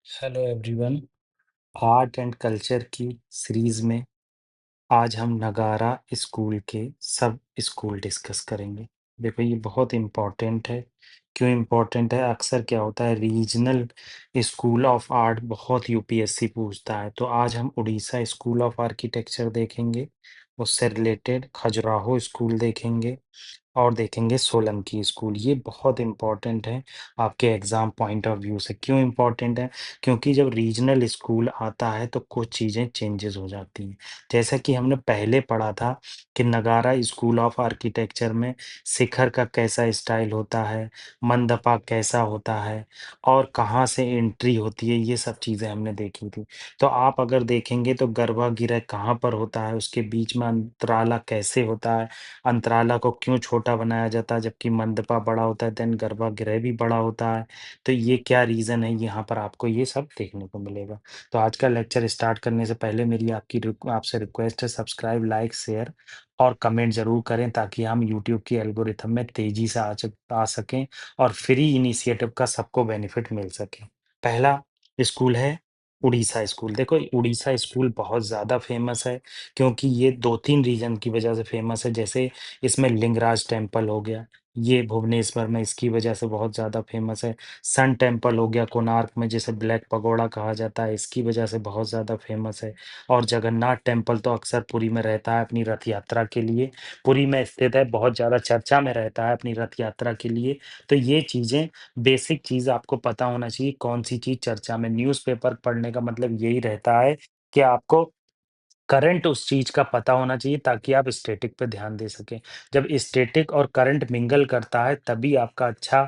Hello everyone. Art and culture की series में आज हम नगारा स्कूल के सब स्कूल डिस्कस करेंगे। देखो ये बहुत इम्पोर्टेंट है। क्यों इम्पोर्टेंट है? अक्सर क्या होता है, रीजनल स्कूल ऑफ आर्ट बहुत यूपीएससी पूछता है। तो आज हम उड़ीसा स्कूल ऑफ आर्किटेक्चर देखेंगे, उससे रिलेटेड खजुराहो स्कूल देखेंगे और देखेंगे सोलंकी स्कूल। ये बहुत इम्पोर्टेंट है आपके एग्ज़ाम पॉइंट ऑफ व्यू से। क्यों इम्पोर्टेंट है? क्योंकि जब रीजनल स्कूल आता है तो कुछ चीज़ें चेंजेस हो जाती हैं। जैसा कि हमने पहले पढ़ा था कि नगारा स्कूल ऑफ आर्किटेक्चर में शिखर का कैसा स्टाइल होता है, मंडपा कैसा होता है और कहाँ से एंट्री होती है, ये सब चीज़ें हमने देखी थी। तो आप अगर देखेंगे तो गर्भगृह कहाँ पर होता है, उसके बीच में अंतराला कैसे होता है, अंतराला को क्यों छोटा बनाया जाता है जबकि मंडपा बड़ा होता है, देन गर्भगृह भी बड़ा होता है। तो ये क्या रीज़न है, यहाँ पर आपको ये सब देखने को मिलेगा। तो आज का लेक्चर स्टार्ट करने से पहले मेरी आपसे रिक्वेस्ट है, सब्सक्राइब, लाइक, शेयर और कमेंट ज़रूर करें ताकि हम यूट्यूब की एल्गोरिथम में तेज़ी से आ सकें और फ्री इनिशिएटिव का सबको बेनिफिट मिल सके। पहला स्कूल है उड़ीसा स्कूल। देखो उड़ीसा स्कूल बहुत ज़्यादा फेमस है क्योंकि ये 2-3 रीज़न की वजह से फेमस है। जैसे इसमें लिंगराज टेम्पल हो गया, ये भुवनेश्वर में इसकी वजह से बहुत ज़्यादा फेमस है। सन टेम्पल हो गया कोणार्क में, जिसे ब्लैक पगोड़ा कहा जाता है, इसकी वजह से बहुत ज़्यादा फेमस है। और जगन्नाथ टेम्पल तो अक्सर पुरी में रहता है अपनी रथ यात्रा के लिए। पुरी में स्थित है, बहुत ज़्यादा चर्चा में रहता है अपनी रथ यात्रा के लिए। तो ये चीज़ें, बेसिक चीज़ आपको पता होना चाहिए, कौन-सी चीज़ चर्चा में। न्यूज़पेपर पढ़ने का मतलब यही रहता है कि आपको करंट उस चीज़ का पता होना चाहिए ताकि आप स्टैटिक पे ध्यान दे सकें। जब स्टैटिक और करंट मिंगल करता है तभी आपका अच्छा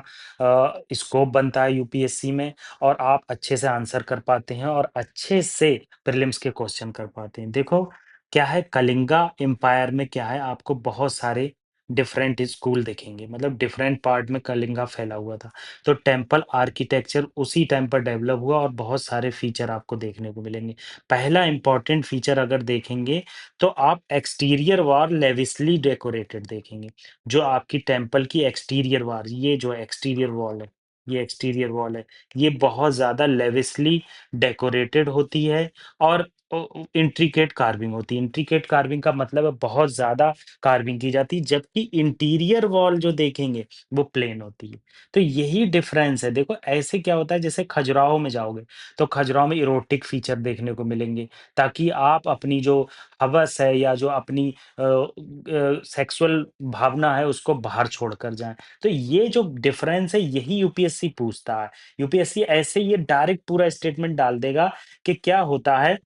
स्कोप बनता है यूपीएससी में और आप अच्छे से आंसर कर पाते हैं और अच्छे से प्रीलिम्स के क्वेश्चन कर पाते हैं। देखो क्या है, कलिंगा एम्पायर में क्या है, आपको बहुत सारे डिफरेंट स्कूल दिखेंगे, मतलब डिफरेंट पार्ट में कलिंगा फैला हुआ था। तो टेम्पल आर्किटेक्चर उसी टाइम पर डेवलप हुआ और बहुत सारे फीचर आपको देखने को मिलेंगे। पहला इम्पोर्टेंट फीचर अगर देखेंगे तो आप एक्सटीरियर वॉल लेविसली डेकोरेटेड देखेंगे। जो आपकी टेम्पल की एक्सटीरियर वॉल, ये जो एक्सटीरियर वॉल है, ये एक्सटीरियर वॉल है, ये बहुत ज़्यादा लेविसली डेकोरेटेड होती है और इंट्रिकेट कार्विंग होती है। इंट्रिकेट कार्विंग का मतलब है बहुत ज़्यादा कार्विंग की जाती है, जबकि इंटीरियर वॉल जो देखेंगे वो प्लेन होती है। तो यही डिफरेंस है। देखो ऐसे क्या होता है, जैसे खजुराहो में जाओगे तो खजुराहो में इरोटिक फीचर देखने को मिलेंगे ताकि आप अपनी जो हवस है या जो अपनी सेक्सुअल भावना है उसको बाहर छोड़कर जाएँ। तो ये जो डिफरेंस है यही यूपीएससी पूछता है। यूपीएससी ऐसे ये डायरेक्ट पूरा स्टेटमेंट डाल देगा कि क्या होता है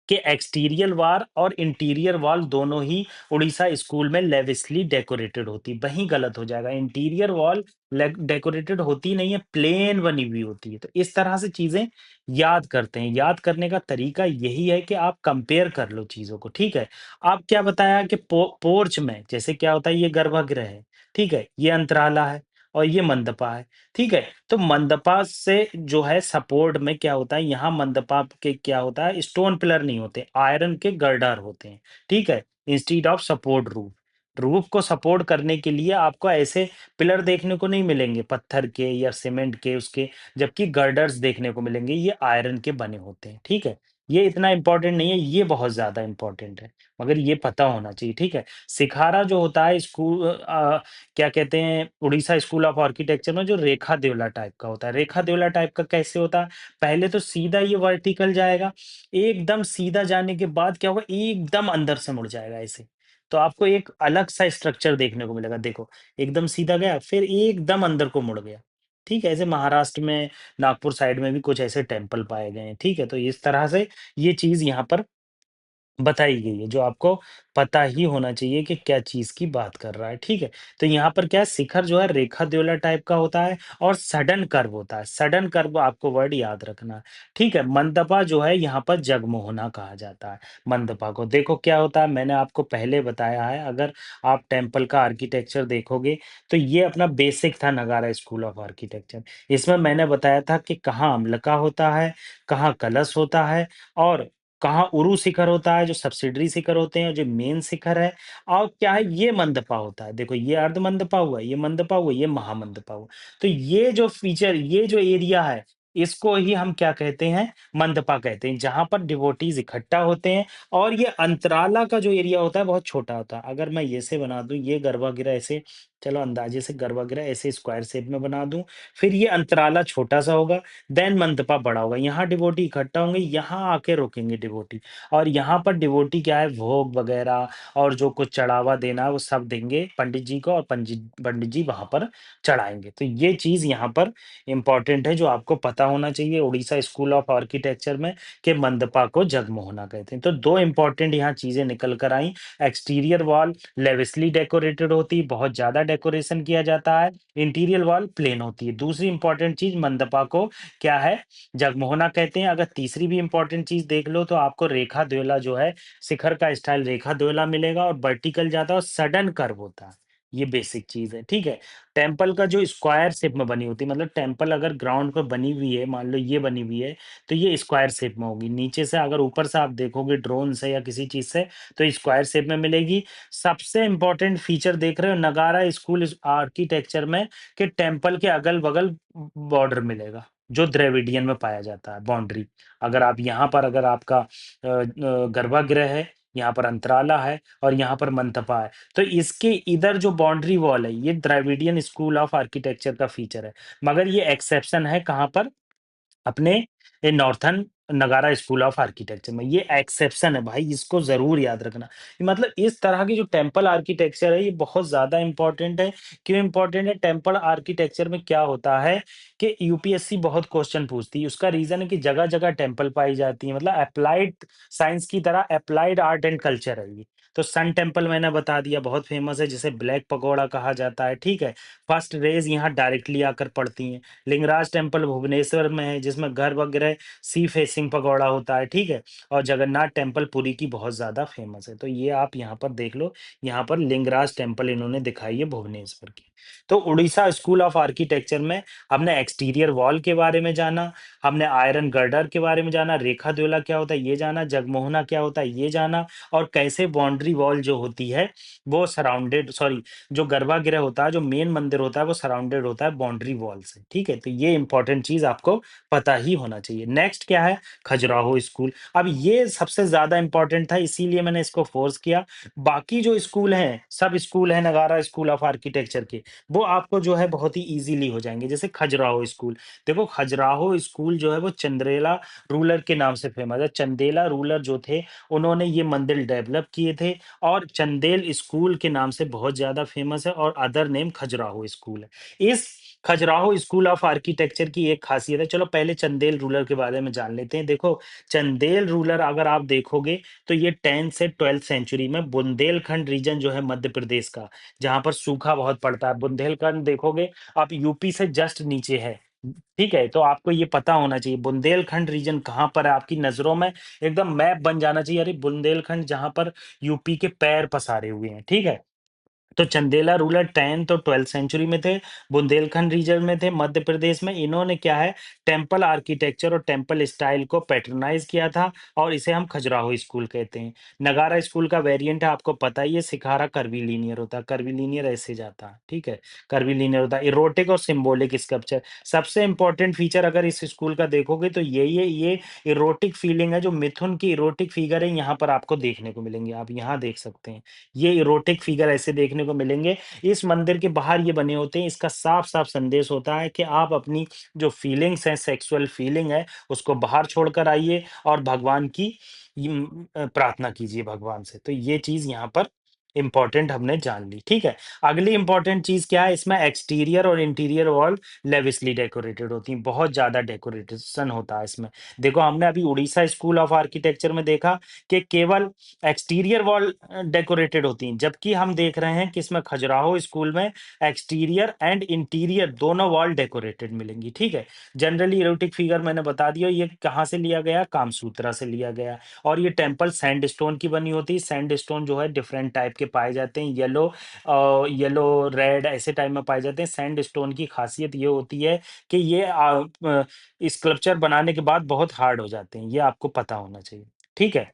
कि एक्सटीरियर वॉल और इंटीरियर वॉल दोनों ही उड़ीसा स्कूल में लेविसली डेकोरेटेड होती, वहीं गलत हो जाएगा। इंटीरियर वॉल डेकोरेटेड होती नहीं है, प्लेन बनी हुई होती है। तो इस तरह से चीजें याद करते हैं। याद करने का तरीका यही है कि आप कंपेयर कर लो चीजों को, ठीक है। आप क्या बताया कि पोर्च में जैसे क्या होता है, ये गर्भगृह है, ठीक है, ये अंतराला है और ये मंदपा है, ठीक है। तो मंदपा से जो है सपोर्ट में क्या होता है, यहाँ मंदपा के क्या होता है, स्टोन पिलर नहीं होते, आयरन के गर्डर होते हैं, ठीक है, instead of support roof. Roof को सपोर्ट करने के लिए आपको ऐसे पिलर देखने को नहीं मिलेंगे पत्थर के या सीमेंट के उसके, जबकि गर्डर्स देखने को मिलेंगे, ये आयरन के बने होते हैं, ठीक है। ये इतना इंपॉर्टेंट नहीं है, ये बहुत ज्यादा इंपॉर्टेंट है, मगर ये पता होना चाहिए, ठीक है। सिखारा जो होता है स्कूल, क्या कहते हैं, उड़ीसा स्कूल ऑफ आर्किटेक्चर में जो रेखा देवला टाइप का होता है। रेखा देवला टाइप का कैसे होता है, पहले तो सीधा ये वर्टिकल जाएगा, एकदम सीधा जाने के बाद क्या होगा, एकदम अंदर से मुड़ जाएगा ऐसे। तो आपको एक अलग सा स्ट्रक्चर देखने को मिलेगा। देखो एकदम सीधा गया फिर एकदम अंदर को मुड़ गया, ठीक है। ऐसे महाराष्ट्र में, नागपुर साइड में भी कुछ ऐसे टेम्पल पाए गए हैं, ठीक है। तो इस तरह से ये चीज यहाँ पर बताई गई है, जो आपको पता ही होना चाहिए कि क्या चीज़ की बात कर रहा है, ठीक है? तो यहाँ पर क्या है, शिखर जो है रेखा द्योला टाइप का होता है और सडन कर्व होता है। सडन कर्व आपको वर्ड याद रखना है, ठीक है? मंदपा जो है यहाँ पर जगमोहना कहा जाता है, मंदपा को। देखो क्या होता है, मैंने आपको पहले बताया है, अगर आप टेम्पल का आर्किटेक्चर देखोगे, तो ये अपना बेसिक था नगारा स्कूल ऑफ आर्किटेक्चर। इसमें मैंने बताया था कि कहाँ अम्लका होता है, कहाँ कलश होता है और कहाँ उरु शिखर होता है, जो सब्सिडियरी शिखर होते हैं, जो मेन शिखर है और क्या है, ये मंदपा होता है। देखो ये अर्ध मंदपा हुआ, ये मंदपा हुआ, ये महामंदपा हुआ। तो ये जो फीचर, ये जो एरिया है, इसको ही हम क्या कहते हैं, मंदपा कहते हैं, जहाँ पर डिवोटीज़ इकट्ठा होते हैं और ये अंतराला का जो एरिया होता है बहुत छोटा होता है। अगर मैं ये से बना दूँ, ये गर्भगृह ऐसे चलो अंदाज़े से गर्भगृह ऐसे स्क्वायर शेप में बना दूँ, फिर ये अंतराला छोटा-सा होगा, देन मंदपा बड़ा होगा। यहाँ डिवोटी इकट्ठा होंगे, यहाँ आके रुकेंगे डिवोटी और यहाँ पर डिवोटी क्या है, भोग वगैरह और जो कुछ चढ़ावा देना है वो सब देंगे पंडित जी को और पंडित जी वहाँ पर चढ़ाएँगे। तो ये चीज़ यहाँ पर इम्पोर्टेंट है जो आपको पता होना चाहिए उड़ीसा स्कूल ऑफ आर्किटेक्चर में कि मंदपा को जगमोहना कहते हैं। तो 2 इम्पोर्टेंट यहाँ चीज़ें निकल कर आईं। एक्सटीरियर वॉल लेविशली डेकोरेटेड होती है, बहुत ज़्यादा डेकोरेशन किया जाता है। इंटीरियर वॉल प्लेन होती है। दूसरी इम्पोर्टेंट चीज़ मंदपा को क्या है, जगमोहना कहते हैं। अगर तीसरी भी इम्पोर्टेंट चीज़ देख लो तो आपको रेखा द्वेला जो है, शिखर का स्टाइल रेखा द्वेला मिलेगा और वर्टिकल जाता है और सडन कर्व होता है। ये बेसिक चीज़ है, ठीक है? टेम्पल का जो स्क्वायर शेप में बनी होती है मतलब टेम्पल अगर ग्राउंड पे बनी हुई है, मान लो ये बनी हुई है, तो ये स्क्वायर शेप में होगी। नीचे से अगर ऊपर से आप देखोगे ड्रोन से या किसी चीज़ से, तो स्क्वायर शेप में मिलेगी। सबसे इम्पोर्टेंट फीचर देख रहे हो नगारा स्कूल इस आर्किटेक्चर में कि टेम्पल के अगल-बगल बॉर्डर मिलेगा, जो द्रविडियन में पाया जाता है, बाउंड्री। अगर आप यहाँ पर अगर आपका गर्भगृह है, यहाँ पर अंतराला है और यहाँ पर मंटपा है। तो इसके इधर जो बाउंड्री वॉल है, ये द्रविडियन स्कूल ऑफ आर्किटेक्चर का फीचर है। मगर ये एक्सेप्शन है कहाँ पर? अपने ये नॉर्थर्न नगारा स्कूल ऑफ आर्किटेक्चर में ये एक्सेप्शन है भाई, इसको ज़रूर याद रखना। मतलब इस तरह की जो टेम्पल आर्किटेक्चर है, ये बहुत ज़्यादा इम्पोर्टेंट है। क्यों इम्पोर्टेंट है? टेम्पल आर्किटेक्चर में क्या होता है कि यूपीएससी बहुत क्वेश्चन पूछती है। उसका रीज़न है कि जगह-जगह टेम्पल पाई जाती है। मतलब एप्लाइड साइंस की तरह एप्लाइड आर्ट एंड कल्चर है ये। तो सन टेम्पल मैंने बता दिया, बहुत फेमस है, जिसे ब्लैक पगोड़ा कहा जाता है, ठीक है? फर्स्ट रेज़ यहाँ डायरेक्टली आकर पड़ती हैं। लिंगराज टेम्पल भुवनेश्वर में है जिसमें गर्भगृह सी फेसिंग पगोड़ा होता है, ठीक है? और जगन्नाथ टेम्पल पुरी की बहुत ज़्यादा फेमस है। तो ये आप यहाँ पर देख लो, यहाँ पर लिंगराज टेम्पल इन्होंने दिखाई है भुवनेश्वर की। तो उड़ीसा स्कूल ऑफ आर्किटेक्चर में हमने एक्सटीरियर वॉल के बारे में जाना, हमने आयरन गर्डर के बारे में जाना, रेखा द्वेला क्या होता है ये जाना, जगमोहना क्या होता है ये जाना और कैसे बाउंड्री वॉल जो होती है वो सराउंडेड सॉरी जो गर्भगृह होता है, जो मेन मंदिर होता है, वो सराउंडेड होता है बाउंड्री वॉल से, ठीक है? तो ये इम्पोर्टेंट चीज़ आपको पता ही होना चाहिए। नेक्स्ट क्या है? खजुराहो स्कूल। अब ये सबसे ज़्यादा इम्पोर्टेंट था, इसीलिए मैंने इसको फ़ोर्स किया। बाकी जो स्कूल हैं, सब स्कूल हैं नगारा स्कूल ऑफ आर्किटेक्चर के, वो आपको जो है बहुत ही ईज़िली हो जाएँगे। जैसे खजुराहो स्कूल, देखो खजुराहो स्कूल जो है वो चंदेला रूलर के नाम से फ़ेमस है। चंदेला रूलर जो थे, उन्होंने ये मंदिर डेवलप किए थे और चंदेल स्कूल के नाम से बहुत ज़्यादा फेमस है और अदर नेम खजुराहो स्कूल है। इस खजुराहो स्कूल ऑफ आर्किटेक्चर की एक खासियत है, चलो पहले चंदेल रूलर के बारे में जान लेते हैं। देखो, चंदेल रूलर अगर आप देखोगे तो ये 10th से 12th सेंचुरी में बुंदेलखंड रीजन जो है मध्य प्रदेश का, जहाँ पर सूखा बहुत पड़ता है। बुंदेलखंड देखोगे आप यूपी से जस्ट नीचे है। ठीक है? तो आपको ये पता होना चाहिए बुंदेलखंड रीजन कहाँ पर है आपकी नज़रों में एकदम मैप बन जाना चाहिए, अरे बुंदेलखंड जहाँ पर यूपी के पैर पसारे हुए हैं, ठीक है? तो चंदेला रूलर 10th और 12th सेंचुरी में थे, बुंदेलखंड रीजन में थे मध्य प्रदेश में। इन्होंने क्या है टेम्पल आर्किटेक्चर और टेम्पल स्टाइल को पैट्रोनाइज़ किया था और इसे हम खजुराहो स्कूल कहते हैं। नगारा स्कूल का वेरिएंट है आपको पता ही है, शिखारा कर्वीलीनियर होता है, कर्वीलीनियर ऐसे जाता है, ठीक है? कर्वीलीनियर होता है, इरोटिक और सिंबॉलिक स्कल्पचर। सबसे इम्पोर्टेंट फीचर अगर इस स्कूल का देखोगे तो ये इरोटिक फीलिंग है, जो मिथुन की इरोटिक फिगर है यहाँ पर आपको देखने को मिलेंगे, आप यहाँ देख सकते हैं। ये इरोटिक फिगर ऐसे देखने को मिलेंगे। इस मंदिर के बाहर ये बने होते हैं, इसका साफ-साफ संदेश होता है कि आप अपनी जो फीलिंग्स हैं, सेक्सुअल फीलिंग है, उसको बाहर छोड़कर आइए और भगवान की प्रार्थना कीजिए भगवान से। तो ये चीज़ यहाँ पर इम्पोर्टेंट हमने जान ली, ठीक है? अगली इम्पोर्टेंट चीज़ क्या है, इसमें एक्सटीरियर और इंटीरियर वॉल लेविशली डेकोरेटेड होती हैं, बहुत ज़्यादा डेकोरेशन होता है इसमें। देखो, हमने अभी उड़ीसा स्कूल ऑफ आर्किटेक्चर में देखा कि केवल एक्सटीरियर वॉल डेकोरेटेड होती हैं, जबकि हम देख रहे हैं कि इसमें खजुराहो स्कूल में एक्सटीरियर एंड इंटीरियर दोनों वॉल डेकोरेटेड मिलेंगी, ठीक है? जनरली इरोटिक फिगर मैंने बता दिया, ये कहाँ से लिया गया? कामसूत्रा से लिया गया और ये टेम्पल सैंडस्टोन की बनी होती है। सैंडस्टोन जो है डिफरेंट टाइप के पाए जाते हैं, येलो, रेड ऐसे टाइप में पाए जाते हैं। सैंडस्टोन की खासियत ये होती है कि ये स्कल्पचर बनाने के बाद बहुत हार्ड हो जाते हैं, ये आपको पता होना चाहिए, ठीक है?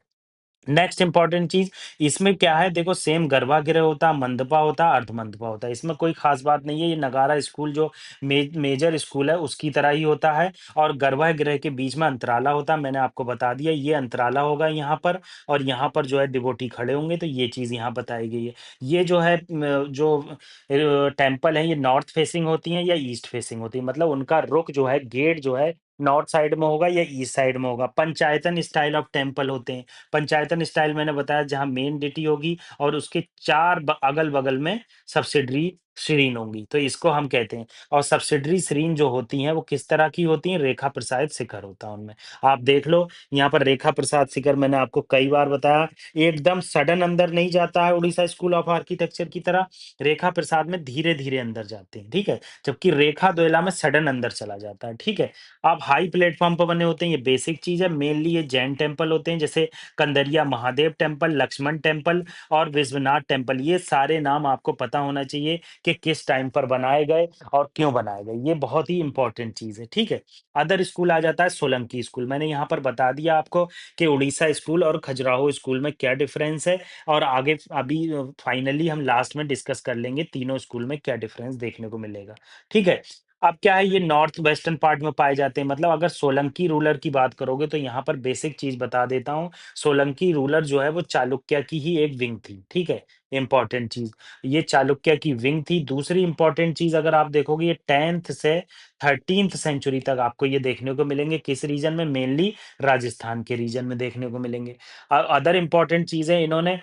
नेक्स्ट इंपॉर्टेंट चीज़ इसमें क्या है, देखो सेम गर्भागृह होता, मंदपा होता, अर्धमंदपा होता है। इसमें कोई ख़ास बात नहीं है, ये नगारा स्कूल जो मेजर स्कूल है उसकी तरह ही होता है और गर्भागृह के बीच में अंतराला होता है। मैंने आपको बता दिया ये अंतराला होगा यहाँ पर और यहाँ पर जो है डिवोटी खड़े होंगे, तो ये चीज़ यहाँ बताई गई है। ये जो है जो टेम्पल है ये नॉर्थ फेसिंग होती हैं या ईस्ट फेसिंग होती है, मतलब उनका रुख जो है, गेट जो है नॉर्थ साइड में होगा या ईस्ट साइड में होगा। पंचायतन स्टाइल ऑफ टेम्पल होते हैं। पंचायतन स्टाइल मैंने बताया जहाँ मेन डिटी होगी और उसके 4 अगल-बगल में सब्सिडरी श्रीन होंगी, तो इसको हम कहते हैं। और सब्सिडरी श्रीन जो होती हैं वो किस तरह की होती हैं? रेखा प्रसाद शिखर होता है उनमें। आप देख लो यहाँ पर रेखा प्रसाद शिखर मैंने आपको कई बार बताया, एकदम सडन अंदर नहीं जाता है उड़ीसा स्कूल ऑफ आर्किटेक्चर की तरह। रेखा प्रसाद में धीरे-धीरे अंदर जाते हैं, ठीक है? जबकि रेखा द्वेला में सडन अंदर चला जाता है, ठीक है? अब हाई प्लेटफ़ॉर्म पे बने होते हैं, ये बेसिक चीज़ है। मेनली ये जैन टेम्पल होते हैं, जैसे कंदरिया महादेव टेम्पल, लक्ष्मण टेम्पल और विश्वनाथ टेम्पल। ये सारे नाम आपको पता होना चाहिए कि किस टाइम पर बनाए गए और क्यों बनाए गए। ये बहुत ही इंपॉर्टेंट चीज़ है, ठीक है? अदर स्कूल आ जाता है सोलंकी स्कूल। मैंने यहाँ पर बता दिया आपको कि उड़ीसा स्कूल और खजुराहो स्कूल में क्या डिफरेंस है और आगे अभी फाइनली हम लास्ट में डिस्कस कर लेंगे तीनों स्कूल में क्या डिफरेंस देखने को मिलेगा, ठीक है? अब क्या है ये नॉर्थ वेस्टर्न पार्ट में पाए जाते हैं, मतलब अगर सोलंकी रूलर की बात करोगे तो यहाँ पर बेसिक चीज़ बता देता हूँ। सोलंकी रूलर जो है वो चालुक्य की ही एक विंग थी, ठीक है? इम्पोर्टेंट चीज़, ये चालुक्य की विंग थी। दूसरी इम्पोर्टेंट चीज़ अगर आप देखोगे ये 10th से 13th सेंचुरी तक आपको ये देखने को मिलेंगे, किस रीजन में? मेनली राजस्थान के रीजन में देखने को मिलेंगे। अदर इम्पोर्टेंट चीज़ें इन्होंने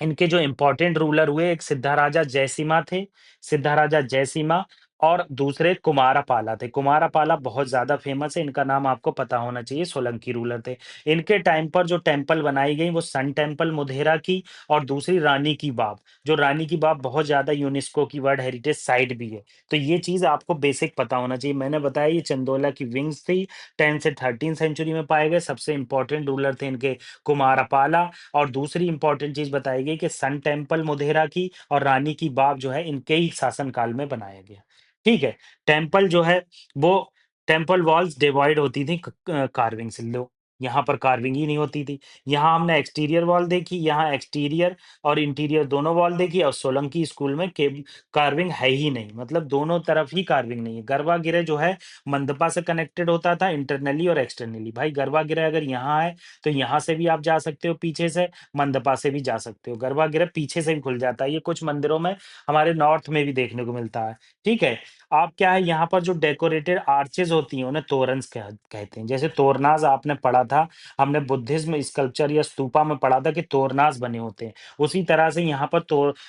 इनके जो इम्पोर्टेंट रूलर हुए, एक सिद्धाराजा जयसिम्हा थे, सिद्धाराजा जयसिम्हा और दूसरे कुमारपाला थे। कुमारपाला बहुत ज़्यादा फेमस है, इनका नाम आपको पता होना चाहिए, सोलंकी रूलर थे। इनके टाइम पर जो टेम्पल बनाई गई, वो सन टेम्पल मोधेरा की और दूसरी रानी की बाव, जो रानी की बाव बहुत ज़्यादा यूनेस्को की वर्ल्ड हेरिटेज साइट भी है। तो ये चीज़ आपको बेसिक पता होना चाहिए। मैंने बताया ये चंदोला की विंग्स थी, 10 से 13 सेंचुरी में पाए गए, सबसे इम्पोर्टेंट रूलर थे इनके कुमारपाला और दूसरी इंपॉर्टेंट चीज़ बताई गई कि सन टेम्पल मोधेरा की और रानी की बाव जो है इनके ही शासनकाल में बनाया गया। ठीक है? टेम्पल जो है वो टेम्पल वॉल्स डिवाइड होती थी कार्विंग से लो, यहाँ पर कार्विंग ही नहीं होती थी। यहाँ हमने एक्सटीरियर वॉल देखी, यहाँ एक्सटीरियर और इंटीरियर दोनों वॉल देखी और सोलंकी स्कूल में कार्विंग है ही नहीं, मतलब दोनों तरफ ही कार्विंग नहीं है। गर्भागृह जो है मंदपा से कनेक्टेड होता था इंटरनली और एक्सटर्नली। भाई गर्भागृह अगर यहाँ है तो यहाँ से भी आप जा सकते हो पीछे से, मंदपा से भी जा सकते हो। गर्भागृह पीछे से भी खुल जाता है, ये कुछ मंदिरों में हमारे नॉर्थ में भी देखने को मिलता है, ठीक है? आप क्या है यहाँ पर जो डेकोरेटेड आर्चेज़ होती हैं, उन्हें तोरन्स कहते हैं। जैसे तोरनाज़ आपने पढ़ा था, हमने बुद्धिज़्म स्कल्पचर या स्तूपा में पढ़ा था कि तोरनाज़ बने होते हैं। उसी तरह से यहाँ पर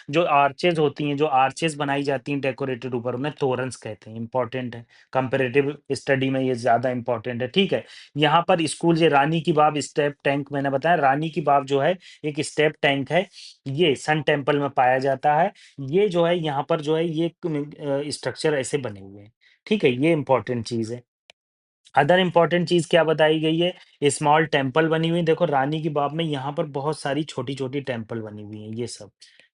जो आर्चेज़ होती हैं, जो आर्चेज़ बनाई जाती हैं डेकोरेटेड ऊपर, उन्हें तोरन्स कहते हैं, इम्पोर्टेंट है। कंपैरेटिव स्टडी में ये ज़्यादा इम्पोर्टेंट है, ठीक है? यहाँ पर स्कूल ये रानी की बाव स्टेप टैंक मैंने बताया, रानी की बाव जो है एक स्टेप टैंक है, ये सन टेम्पल में पाया जाता है। ये जो है यहाँ पर जो है ये स्ट्रक्चर ऐसे बने हुए हैं, ठीक है? ये इम्पोर्टेंट चीज़ है। अदर इम्पोर्टेंट चीज़ क्या बताई गई है? स्मॉल टेम्पल बनी हुई है। देखो रानी की बाव में यहाँ पर बहुत सारी छोटी-छोटी टेम्पल बनी हुई हैं, ये सब।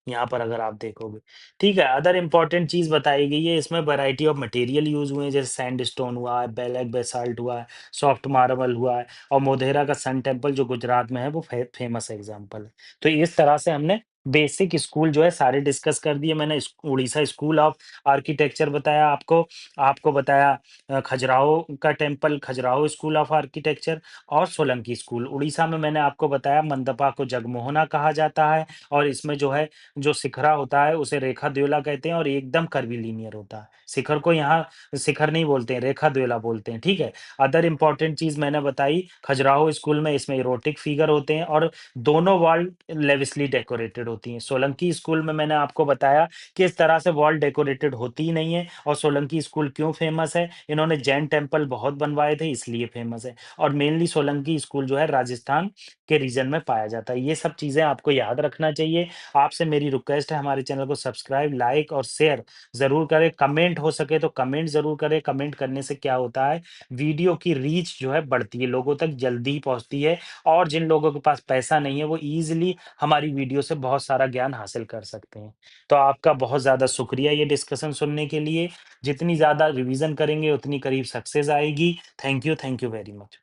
यहाँ पर अगर आप देखोगे, ठीक है? अदर इम्पोर्टेंट चीज़ बताई गई है, इसमें वैरायटी ऑफ मटेरियल यूज़ हुए हैं, जैसे सैंडस्टोन हुआ है, ब्लैक बेसाल्ट हुआ है, सॉफ्ट मार्बल हुआ है और मोढेरा का सन टेम्पल जो गुजरात में है, वो फेमस एग्ज़ाम्पल है। तो इस तरह से हमने बेसिक स्कूल जो है सारे डिस्कस कर दिए। मैंने उड़ीसा स्कूल ऑफ आर्किटेक्चर बताया आपको, आपको बताया खजुराहो का temple, Khajuraho school of architecture और सोलंकी स्कूल। उड़ीसा में मैंने आपको बताया मंदपा को जगमोहना कहा जाता है और इसमें जो है, जो शिखरा होता है उसे रेखाद्वैला कहते हैं और एकदम कर्वीलीनियर होता है। शिखर को यहाँ शिखर नहीं बोलते हैं, रेखाद्वैला बोलते हैं, ठीक है? अदर इम्पोर्टेंट चीज़ मैंने बताई, खजुराहो स्कूल में इसमें इरोटिक फिगर होते हैं और दोनों वॉल लेविसली डेकोरेटेड होती हैं। सोलंकी स्कूल में मैंने आपको बताया किस तरह से वॉल डेकोरेटेड होती ही नहीं है और सोलंकी स्कूल क्यों फेमस है, इन्होंने जैन टेम्पल बहुत बनवाए थे इसलिए फेमस है और मेनली सोलंकी स्कूल जो है राजस्थान के रीजन में पाया जाता है। ये सब चीज़ें आपको याद रखना चाहिए। आपसे मेरी रिक्वेस्ट है हमारे चैनल को सब्सक्राइब, लाइक और शेयर ज़रूर करें। कमेंट हो सके तो कमेंट ज़रूर करें। कमेंट करने से क्या होता है, वीडियो की रीच जो है बढ़ती है, लोगों तक जल्दी ही पहुँचती है और जिन लोगों के पास पैसा नहीं है वो ईज़िली हमारी वीडियो से बहुत सारा ज्ञान हासिल कर सकते हैं। तो आपका बहुत ज़्यादा शुक्रिया ये डिस्कशन सुनने के लिए। जितनी ज़्यादा रिवीज़न करेंगे उतनी करीब सक्सेस आएगी। Thank you very much.